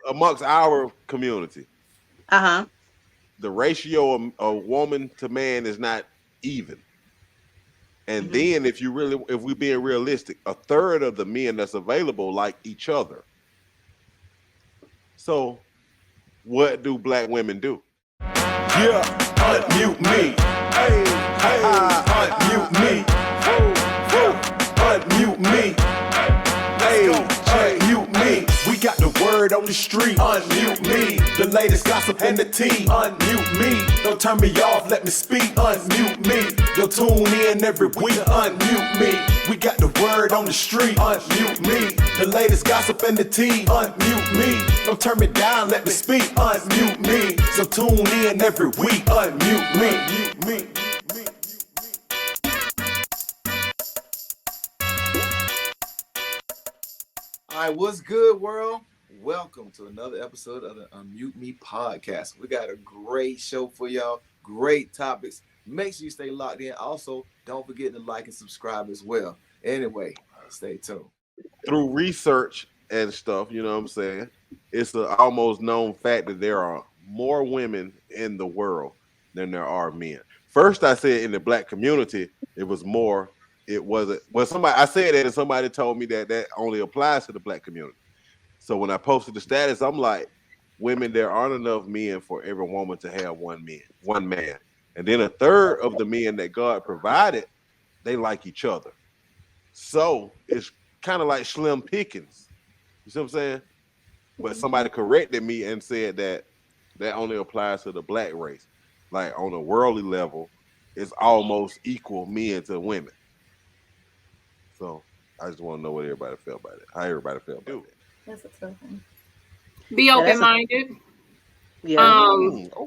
amongst our community, Uh-huh. the ratio of a woman to man is not even. And Hmm. then if we being realistic, a third of the men that's available like each other. So what do black women do? Yeah, unmute me. Hey, hey, unmute me. Unmute me. Hey, unmute me. We got the word on the street. Unmute me. The latest gossip and the tea. Unmute me. Don't turn me off, let me speak. Unmute me. You'll tune in every week. Unmute me. We got the word on the street. Unmute me. The latest gossip and the tea. Unmute me. Don't turn me down, let me speak. Unmute me. So tune in every week. Unmute me. Unmute me. All right, what's good, world? Welcome to another episode of the Unmute Me podcast. We got a great show for y'all, great topics. Make sure you stay locked in. Also, don't forget to like and subscribe as well. Anyway, stay tuned. Through research and stuff, you know what I'm saying? It's an almost known fact that there are more women in the world than there are men. First, I said in the black community, it was more. It wasn't. Well, somebody I said that, and somebody told me that that only applies to the black community. So when I posted the status, I'm like, women, there aren't enough men for every woman to have one man. And then a third of the men that God provided, they like each other. So it's kind of like slim pickings. You see what I'm saying? But somebody corrected me and said that that only applies to the black race. Like on a worldly level, it's almost equal men to women. So I just want to know what everybody felt about it. How everybody felt about it. That's a tough one. Be Yeah, open minded. yeah.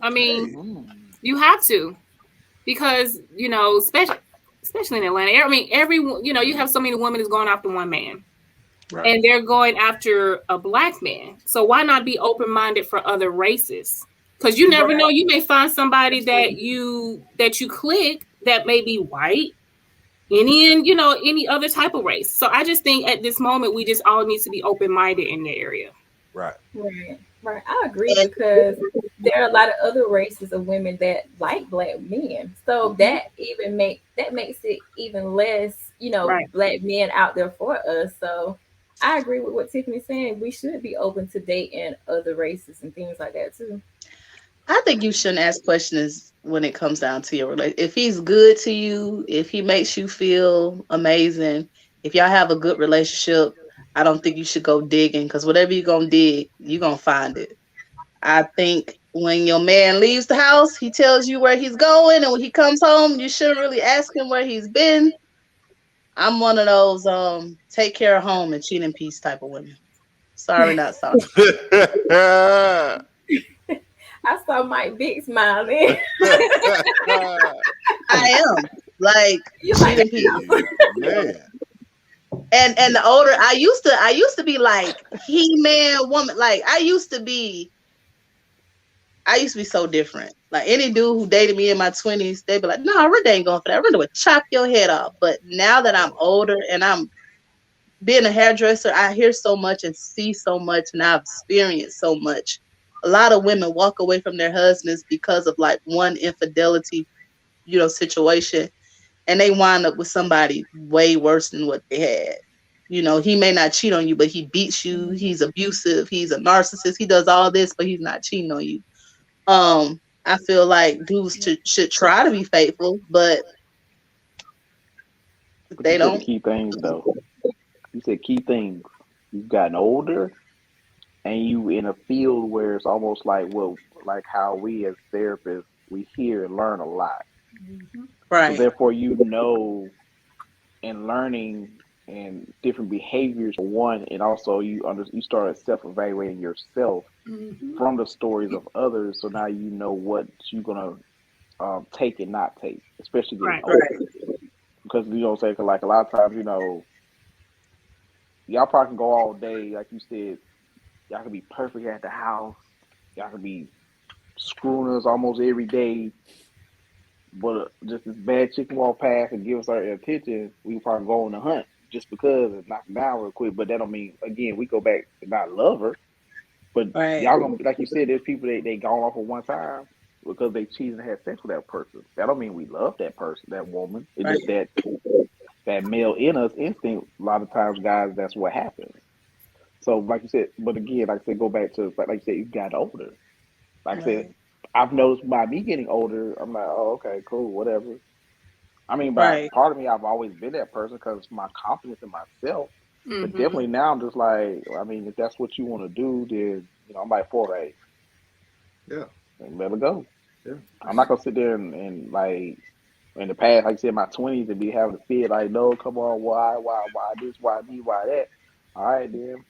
I mean, Okay. you have to because especially in Atlanta. I mean, you have so many women that's going after one man, Right. and they're going after a black man. So why not be open minded for other races? Because you never know. You may find somebody that you click that may be white, any other type of race. So I just think at this moment we just all need to be open minded in the area. Right. Right. I agree because there are a lot of other races of women that like black men. So that makes it even less, Right. black men out there for us. So I agree with what Tiffany's saying. We should be open to dating other races and things like that too. I think you shouldn't ask questions when it comes down to your relationship. If he's good to you, if he makes you feel amazing, if y'all have a good relationship, I don't think you should go digging because whatever you're going to dig, you're going to find it. I think when your man leaves the house, he tells you where he's going, and when he comes home, you shouldn't really ask him where he's been. I'm one of those take care of home and cheat in peace type of women. Sorry, not sorry. I saw Mike Big smiling. I am like You cheat like in peace. Man. And the older I used to be like he-man woman. Like I used to be so different. Like any dude who dated me in my 20s, they'd be like, "No, Renda ain't going for that. Renda would chop your head off." But now that I'm older and I'm being a hairdresser, I hear so much and see so much, and I've experienced so much. A lot of women walk away from their husbands because of like one infidelity, situation, and they wind up with somebody way worse than what they had. He may not cheat on you, but he beats you. He's abusive. He's a narcissist. He does all this, but he's not cheating on you. I feel like dudes should try to be faithful, but they you said don't. the key things though. You said key things. You've gotten older, and you in a field where it's almost like like how we as therapists we hear and learn a lot. So Right. therefore, in learning and different behaviors for one, and also you started self-evaluating yourself from the stories of others. So now you know what you're gonna take and not take, especially getting Right. older. Because say like a lot of times y'all probably can go all day, like you said. Y'all can be perfect at the house. Y'all can be screwing us almost every day. But just this bad chicken walk past and give us our attention, we can probably go on the hunt just because and knock them down real quick. But that don't mean, again, we go back and not love her. But Right. y'all gonna, like you said, there's people they gone off at one time because they cheated and had sex with that person. That don't mean we love that person, that woman. It's Right. just that male in us instinct. A lot of times, guys, that's what happens. So, like you said, but again, like I said, go back to like you said, you got older. Like I said, Right. I've noticed by me getting older, I'm like, oh, okay, cool, whatever. I mean, by Right. part of me, I've always been that person because my confidence in myself. But Mm-hmm. definitely now, I'm just like, I mean, if that's what you want to do, then I'm like, for hey, Yeah. let it go. Yeah. I'm not gonna sit there and like in the past, like I said, in my 20s, and be having to feel like, no, come on, why this, why me, why that? All right, then,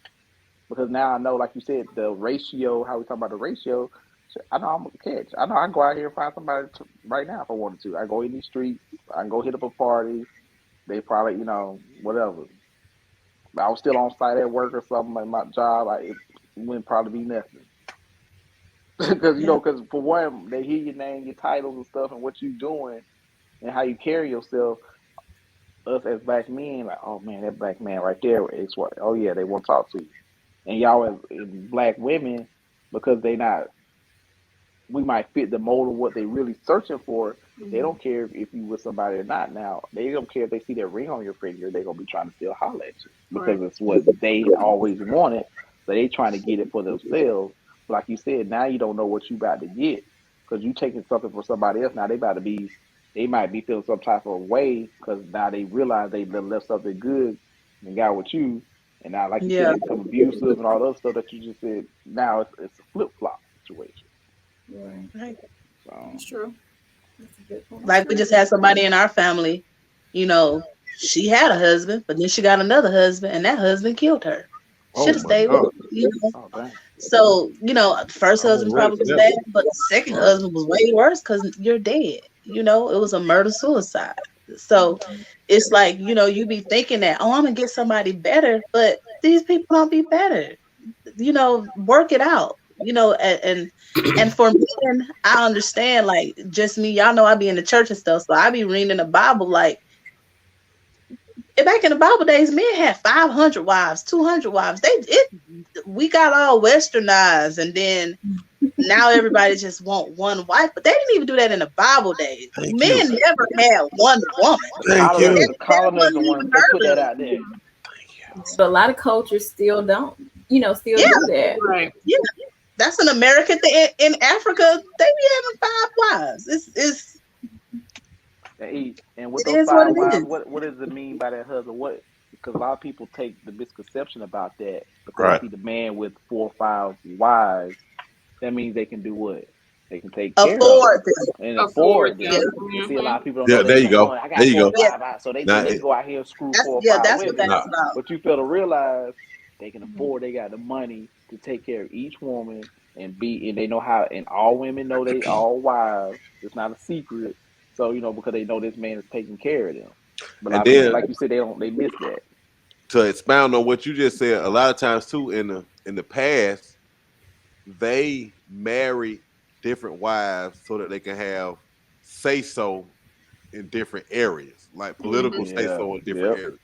because now I know, like you said, the ratio, how we talk about the ratio. I know I'm gonna catch. I know I can go out here and find somebody right now if I wanted to. I go in these streets. I can go hit up a party. They probably, whatever. I was still on site at work or something like my job. It wouldn't probably be nothing. Because Yeah. because for one, they hear your name, your titles and stuff, and what you doing and how you carry yourself. Us as black men, like, oh man, that black man right there is what. Oh yeah, they want to talk to you. And y'all as black women, because they not, we might fit the mold of what they really searching for. They don't care if you with somebody or not. Now they don't care if they see that ring on your finger. They're gonna be trying to still holler at you because Right. it's what they always wanted. So they trying to get it for themselves. But like you said, now you don't know what you about to get because you taking something for somebody else. Now they might be feeling some type of way because now they realize they left something good and got with you. And now, like you said, Yeah. they become abusive and all the other stuff that you just said. Now it's a flip flop situation. Right. Right. So That's true. That's a good point. Like we just had somebody in our family, you know, she had a husband, but then she got another husband, and that husband killed her. Should Oh have my stayed with God. him, you know. oh dang. So, first I wasn't husband ready probably for was that bad, one. but the second husband was way worse because you're dead. It was a murder suicide. So it's like, you be thinking that, oh, I'm gonna get somebody better, but these people don't be better. Work it out. And for men, I understand, like just me, y'all know I be in the church and stuff, so I be reading the Bible like back in the Bible days, men had 500 wives, 200 wives. We got all westernized, and then now everybody just want one wife, but they didn't even do that in the Bible days. Thank Men you. never had one woman. Thank you. The That colonists the wasn't ones even they put heard that of. out there. But a lot of cultures still don't, still Yeah, do that. Right. yeah. That's an American thing. In Africa, they be having 5 wives. And with It those is what five it wives, is. what does it mean by that husband? What because a lot of people take the misconception about that because they Right. see the man with 4 or 5 wives. That means they can do what? They can take care of them Afford them. and Afford afford Yeah, them. them. And see, a lot Mm-hmm. of people don't know Yeah, they there be you like, oh, go. I There got you four or go. yeah. five. So Now, they go out here and screw That's four or yeah. five That's what women. nah, that's about. But you fail to realize they can afford. They got the money to take care of each woman and they know how. And all women know they all wives. It's not a secret. So because they know this man is taking care of them. But a lot and of people, then like you said, they miss that. to expound on what you just said, a lot of times too in the past, they married different wives so that they can have say so in different areas, like political Mm-hmm. say Yeah. so in different Yep. areas.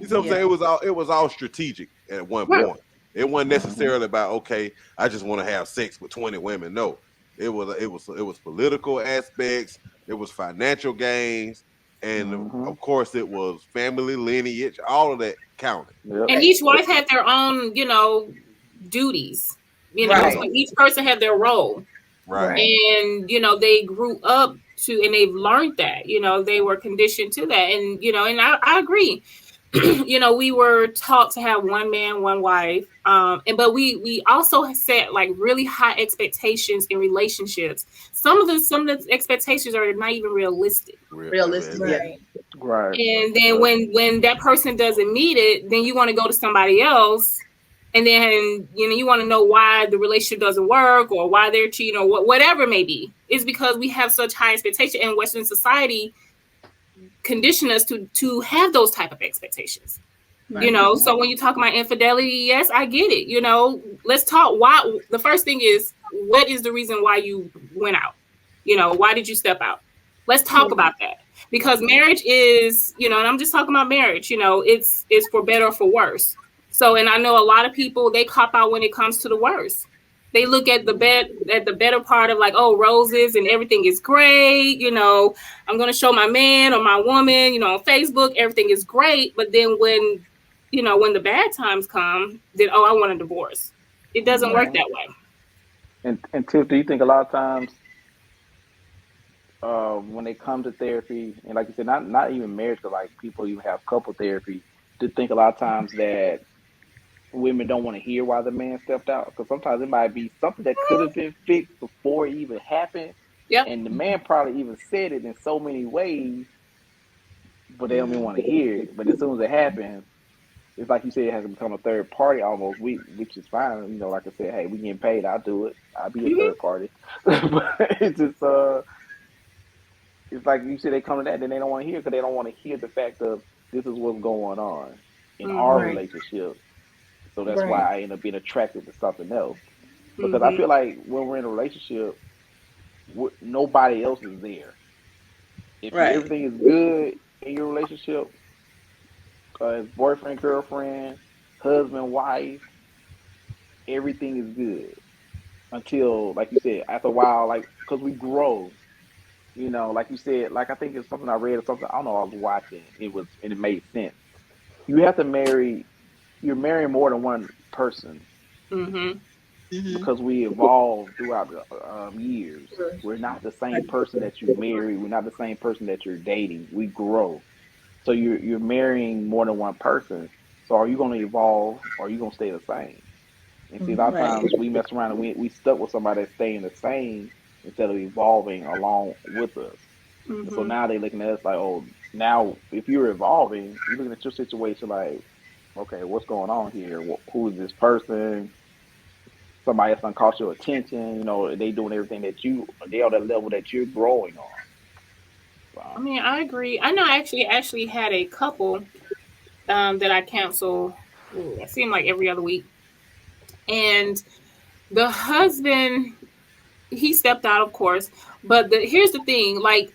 You see what I'm Hmm. Yeah. saying? It was all strategic at one Right. point. It wasn't Hmm. necessarily about, okay, I just want to have sex with 20 women. No. It was political aspects, it was financial gains, and Hmm. of course it was family lineage, all of that counted. Yep. And Right. each wife had their own, duties. So Right. each person had their role. Right. Right. And they grew up to, and they've learned that, they were conditioned to that. And and I agree. We were taught to have one man, one wife, but we also set like really high expectations in relationships. Some of the expectations are not even realistic. Realistic. Yeah. Right. Right. And then Yep. when that person doesn't meet it, then you want to go to somebody else, and then you want to know why the relationship doesn't work or why they're cheating or whatever it may be. It's because we have such high expectation, and Western society condition us to have those type of expectations. Right. Hmm. So when you talk about infidelity, yes, I get it. Let's talk. Why? The first thing is, what is the reason why you went out? Why did you step out? Let's talk Yeah. about that, because marriage is, and I'm just talking about marriage. It's for better or for worse. So, and I know a lot of people, they cop out when it comes to the worst. They look at the better part of like, oh, roses and everything is great. I'm going to show my man or my woman, on Facebook, everything is great. But then when the bad times come, then, oh, I want a divorce. It doesn't work Mhm. that way. And Tiff, do you think a lot of times when they come to therapy, and like you said, not even marriage, but like people even have couple therapy, to think a lot of times that women don't want to hear why the man stepped out, because sometimes it might be something that could have been fixed before it even happened, Yep. and the man probably even said it in so many ways, but they don't even Mhm. want to hear it. But as soon as it happens, it's like you said, it has become a third party almost. Which is fine. Like I said, hey, we getting paid. I'll do it. I'll be a Hmm. third party. But it's just it's like you said, they come to that, then they don't want to hear, because they don't want to hear the fact of this is what's going on in our Hmm. Right. relationship. So that's why Right. I end up being attracted to something else. Because I Hmm. feel like when we're in a relationship, nobody else is there. If Right. everything is good in your relationship, boyfriend, girlfriend, husband, wife, everything is good until, like you said, after a while, like, because we grow. Like you said, like I think it's something I read or something. I don't know. I was watching. And it made sense. You have to marry. You're marrying more than one person, Hmm. Mhm. because we evolve throughout the years. Sure. We're not the same person that you marry. We're not the same person that you're dating. We grow. So you're marrying more than one person. So are you going to evolve, or are you going to stay the same? And see, a lot of Right. times we mess around and we stuck with somebody that's staying the same instead of evolving along with us. And so Hmm. now they looking at us like, oh, now if you're evolving, you're looking at your situation like, okay, what's going on here? Who is this person? Somebody else done caught your attention. They doing everything they on that level that you're growing on. I So, mean, I agree. I know I actually had a couple that I counsel. It seemed like every other week, and the husband, he stepped out, of course. But here's the thing: like,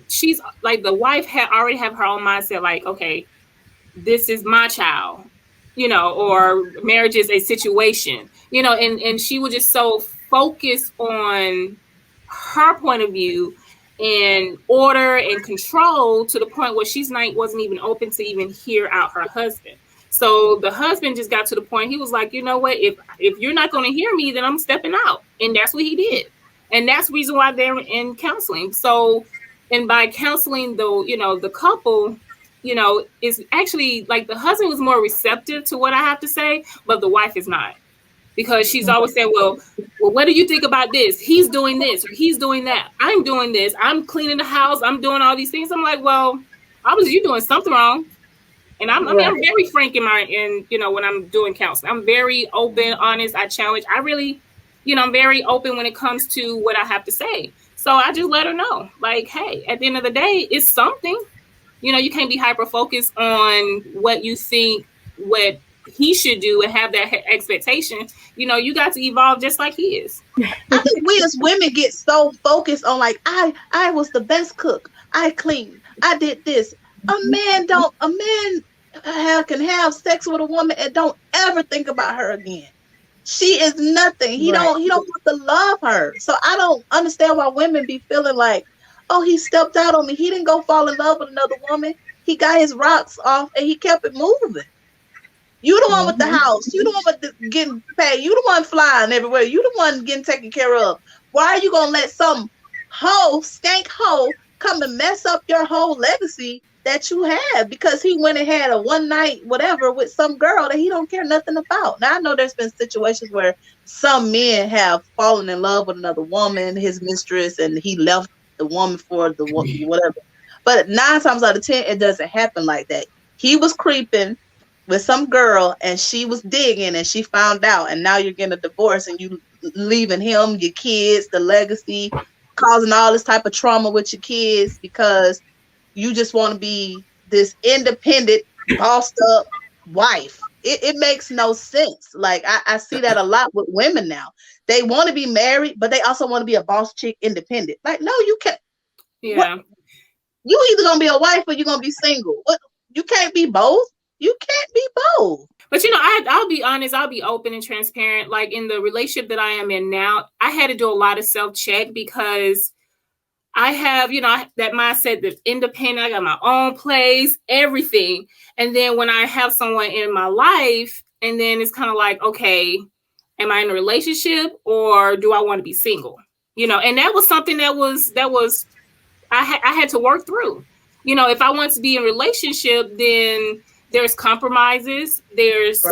she's like, the wife had already have her own mindset. Like, okay, this is my child, or marriage is a situation, and she was just so focused on her point of view and order and control, to the point where she's not wasn't even open to even hear out her husband. So the husband just got to the point, he was like, you know what, if you're not going to hear me, then I'm stepping out. And that's what he did. And that's the reason why they're in counseling. So, and by counseling the couple, is actually like, the husband was more receptive to what I have to say, but the wife is not, because she's always saying, well, what do you think about this? He's doing this, or he's doing that. I'm doing this. I'm cleaning the house. I'm doing all these things. I'm like, well, obviously you're doing something wrong. And I'm Right. very frank when I'm doing counseling. I'm very open, honest. I challenge. I really, I'm very open when it comes to what I have to say. So I just let her know, like, hey, at the end of the day, it's something. You can't be hyper focused on what you think what he should do and have that expectation. You got to evolve just like he is. I think we as women get so focused on like I was the best cook. I cleaned. I did this. A man can have sex with a woman and don't ever think about her again. She is nothing. Right. He don't want to love her. So I don't understand why women be feeling like, oh, he stepped out on me. He didn't go fall in love with another woman. He got his rocks off and he kept it moving. You the one with the Mm-hmm. house. You the one with getting paid. You the one flying everywhere. You the one getting taken care of. Why are you gonna let some skank hoe, come and mess up your whole legacy that you had because he went and had a one night whatever with some girl that he don't care nothing about? Now I know there's been situations where some men have fallen in love with another woman, his mistress, and he left the woman for the whatever. But 9 times out of 10, it doesn't happen like that. He was creeping with some girl and she was digging and she found out, and now you're getting a divorce and you leaving him, your kids, the legacy, causing all this type of trauma with your kids because you just want to be this independent, bossed up wife. It makes no sense. Like I see that a lot with women now. They want to be married, but they also want to be a boss chick, independent. Like, no, you can't. What, Yeah. you either gonna be a wife or you're gonna be single. What, you can't be both. You can't be both. But I'll be honest, I'll be open and transparent. Like in the relationship that I am in now, I had to do a lot of self-check because I have, that mindset that's independent. I got my own place, everything. And then when I have someone in my life, and then it's kind of like, okay, am I in a relationship or do I want to be single? And that was something that was I had to work through. If I want to be in a relationship, then there's compromises, there's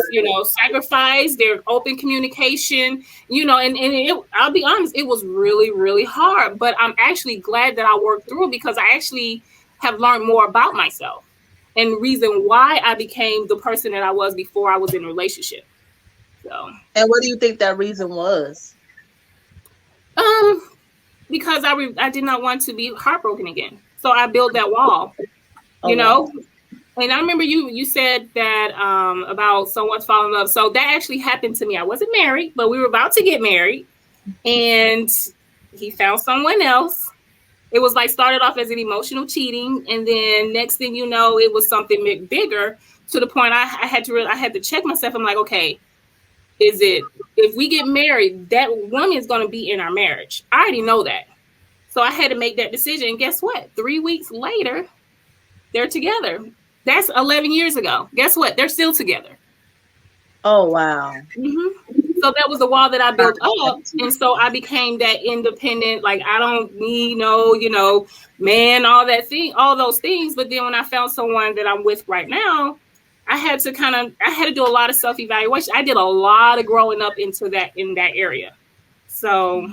sacrifice, there's open communication, I'll be honest, it was really, really hard, but I'm actually glad that I worked through it because I actually have learned more about myself and reason why I became the person that I was before I was in a relationship. So, and what do you think that reason was? Because I did not want to be heartbroken again. So I built that wall, And I remember you said that about someone falling in love. So that actually happened to me. I wasn't married, but we were about to get married, and he found someone else. It was like started off as an emotional cheating, and then next thing you know, it was something bigger to the point I had to check myself. I'm like, okay, if we get married, that woman is going to be in our marriage. I already know that. So I had to make that decision. And guess what? 3 weeks later, they're together. That's 11 years ago. Guess what? They're still together. Oh, wow. Mm-hmm. So that was the wall that I built up. And so I became that independent, like I don't need no, man, all those things. But then when I found someone that I'm with right now, I had to do a lot of self-evaluation. I did a lot of growing up in that area. So,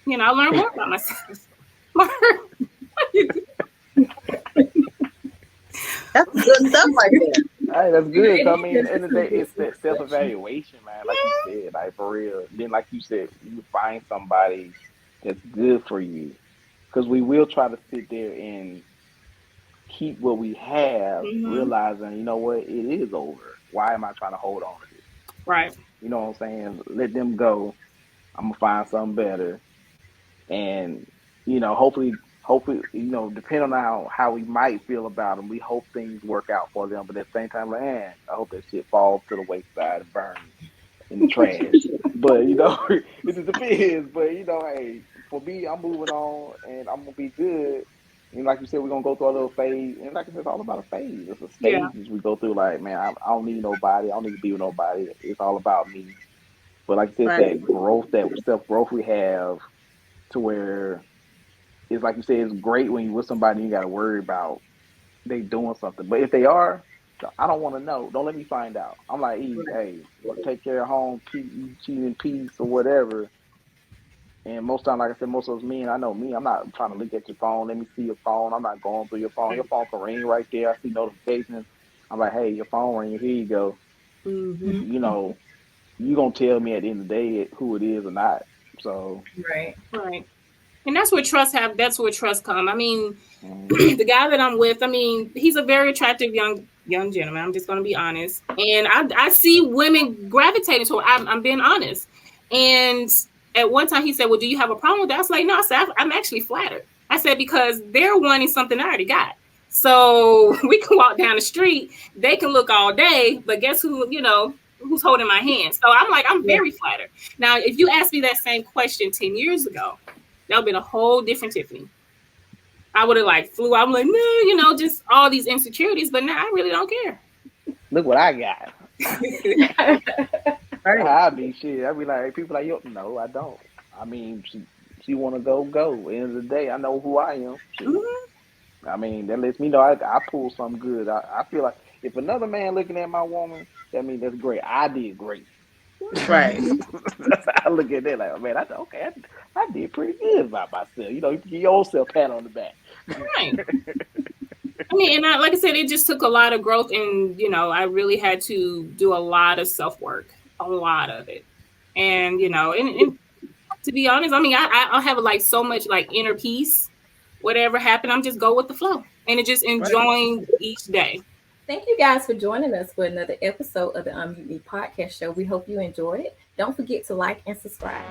I learned more about myself. That's good stuff right there. Hey, that's good. I mean, at the end of the day, it's that self-evaluation, man. Like you said, like for real. Then, like you said, you find somebody that's good for you, because we will try to sit there and keep what we have, realizing, you know what, it is over. Why am I trying to hold on to this? Right. You know what I'm saying? Let them go. I'm gonna find something better, and hopefully, depending on how we might feel about them, we hope things work out for them. But at the same time, like, I hope that shit falls to the wayside and burns in the trash. But it just depends. But hey, for me, I'm moving on, and I'm gonna be good. And like you said, we're gonna go through a little phase. And like I said, it's all about a phase. It's a stages we go through. Like, man, I don't need nobody. I don't need to be with nobody. It's all about me. But like I said, that growth, that self growth we have, to where it's like you said, it's great when you with somebody and you got to worry about they doing something. But if they are, I don't want to know. Don't let me find out. I'm like, hey, take care of home, keep in peace or whatever. And most time, like I said, most of us men, I know me, I'm not trying to look at your phone. Let me see your phone. I'm not going through your phone. Your phone can ring right there. I see notifications. I'm like, hey, your phone ringing. Here you go. Mm-hmm. You gonna tell me at the end of the day who it is or not. So right. And that's where trust come. I mean, the guy that I'm with, I mean, he's a very attractive young gentleman. I'm just going to be honest. And I see women gravitating to him. I'm being honest. And at one time he said, well, do you have a problem with that? I was like, no. I said, I'm actually flattered. I said, because they're wanting something I already got. So we can walk down the street. They can look all day. But guess who, who's holding my hand? So I'm like, I'm very flattered. Now, if you asked me that same question 10 years ago, that would have been a whole different Tiffany. I would have flew out. I'm like, no, just all these insecurities. But now I really don't care. Look what I got. I be shit. I be like, people like, yo, no, I don't. I mean, she want to go. At the end of the day, I know who I am. Mm-hmm. I mean, that lets me know I pulled something good. I feel like if another man looking at my woman, that means that's great. I did great. Right. I look at that like, man, I did pretty good by myself. You give yourself a pat on the back. Right. I mean, and like I said, it just took a lot of growth, and I really had to do a lot of self work, a lot of it, and and to be honest, I mean, I have so much inner peace. Whatever happened, I'm just go with the flow, and just enjoying each day. Thank you guys for joining us for another episode of the Unmute Me podcast show. We hope you enjoyed it. Don't forget to like and subscribe.